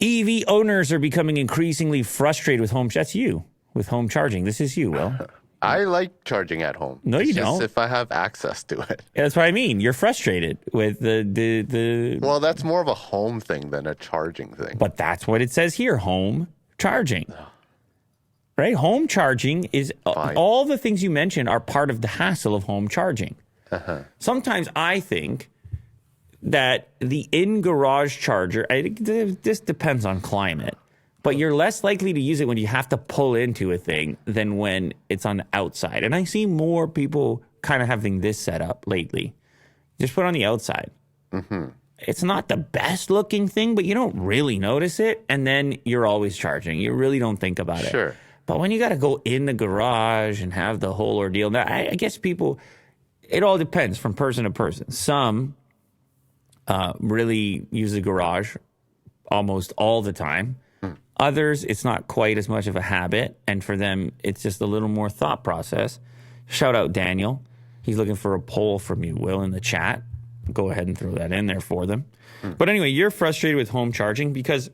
EV owners are becoming increasingly frustrated with home. That's you with home charging. This is you, Will. I like charging at home. No, you don't. If I have access to it. Yeah, that's what I mean. You're frustrated with the. Well, that's more of a home thing than a charging thing. But that's what it says here: home charging. Right? Home charging is all the things you mentioned are part of the hassle of home charging. Sometimes I think that the in-garage charger, this depends on climate, but you're less likely to use it when you have to pull into a thing than when it's on the outside. And I see more people kind of having this set up lately. Just put it on the outside. It's not the best looking thing, but you don't really notice it. And then you're always charging. You really don't think about it. Sure. But when you got to go in the garage and have the whole ordeal, now I guess people, it all depends from person to person. Some really use the garage almost all the time. Others, it's not quite as much of a habit. And for them, it's just a little more thought process. Shout out Daniel. He's looking for a poll from you, Will, in the chat. Go ahead and throw that in there for them. But anyway, you're frustrated with home charging because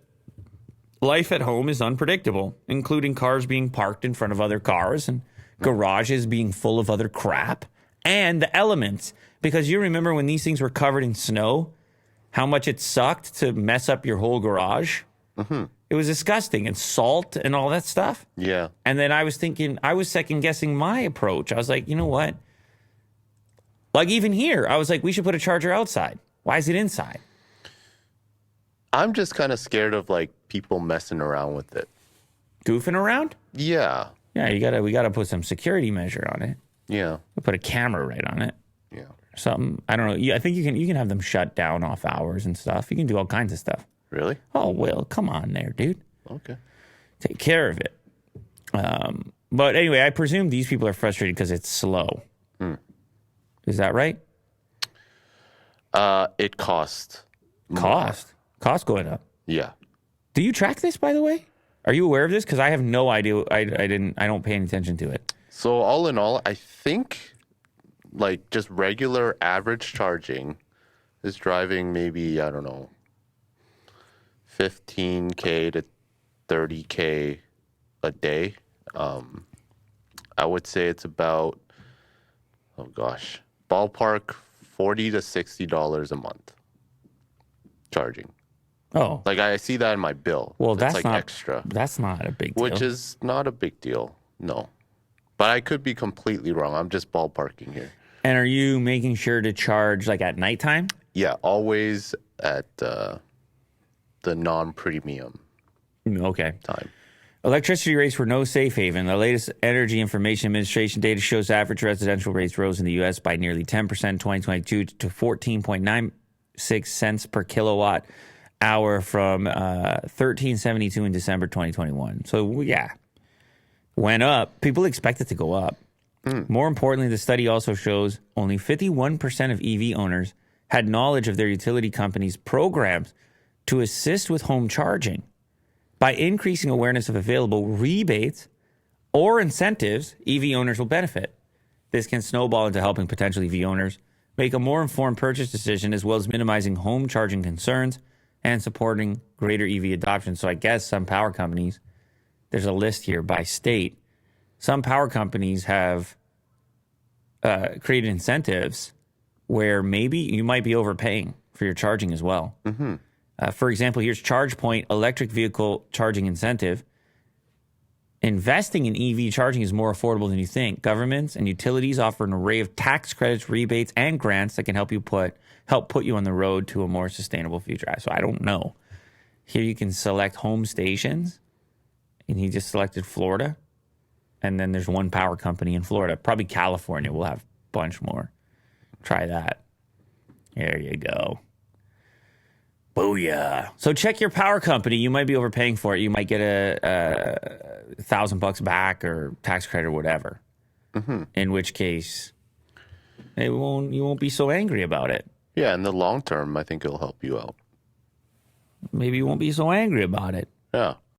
life at home is unpredictable, including cars being parked in front of other cars and garages being full of other crap and the elements. Because you remember when these things were covered in snow, how much it sucked to mess up your whole garage? It was disgusting. And salt and all that stuff. Yeah. And then I was thinking, I was second guessing my approach. I was like, you know what? Like even here, I was like, we should put a charger outside. Why is it inside? I'm just kind of scared of like people messing around with it. Goofing around? Yeah. Yeah, we gotta put some security measure on it. Yeah. We'll put a camera right on it. Yeah. Something. I don't know. Yeah, I think you can have them shut down off hours and stuff. You can do all kinds of stuff. Really? Oh, Will, come on there, dude. Okay. Take care of it. But anyway, I presume these people are frustrated because it's slow. Is that right? It costs. Cost going up. Yeah. Do you track this, by the way? Are you aware of this? Because I have no idea. I don't pay any attention to it. So all in all, I think like just regular average charging is driving maybe, I don't know, 15K to 30K a day. I would say it's about, oh gosh, ballpark $40 to $60 a month charging. Oh. Like I see that in my bill. Well, it's that's like not extra. That's not a big deal. Which is not a big deal. No. But I could be completely wrong. I'm just ballparking here. And are you making sure to charge like at nighttime? Yeah, always at the non-premium time. Electricity rates were no safe haven. The latest Energy Information Administration data shows average residential rates rose in the U.S. by nearly 10% in 2022 to 14.96 cents per kilowatt hour from 13.72 in December 2021. So, yeah, went up. People expect it to go up. More importantly, the study also shows only 51% of EV owners had knowledge of their utility company's programs to assist with home charging. By increasing awareness of available rebates or incentives, EV owners will benefit. This can snowball into helping potential EV owners make a more informed purchase decision, as well as minimizing home charging concerns and supporting greater EV adoption. So I guess some power companies, there's a list here by state. Some power companies have created incentives where maybe you might be overpaying for your charging as well. For example, here's ChargePoint electric vehicle charging incentive. Investing in EV charging is more affordable than you think. Governments and utilities offer an array of tax credits, rebates, and grants that can help put you on the road to a more sustainable future. So I don't know. Here you can select home stations, and he just selected Florida. And then there's one power company in Florida. Probably California will have a bunch more. Try that. There you go. Booyah. So check your power company. You might be overpaying for it. You might get a $1,000 back or tax credit or whatever. In which case, you won't be so angry about it. Yeah, in the long term, I think it'll help you out. Maybe you won't be so angry about it. Yeah.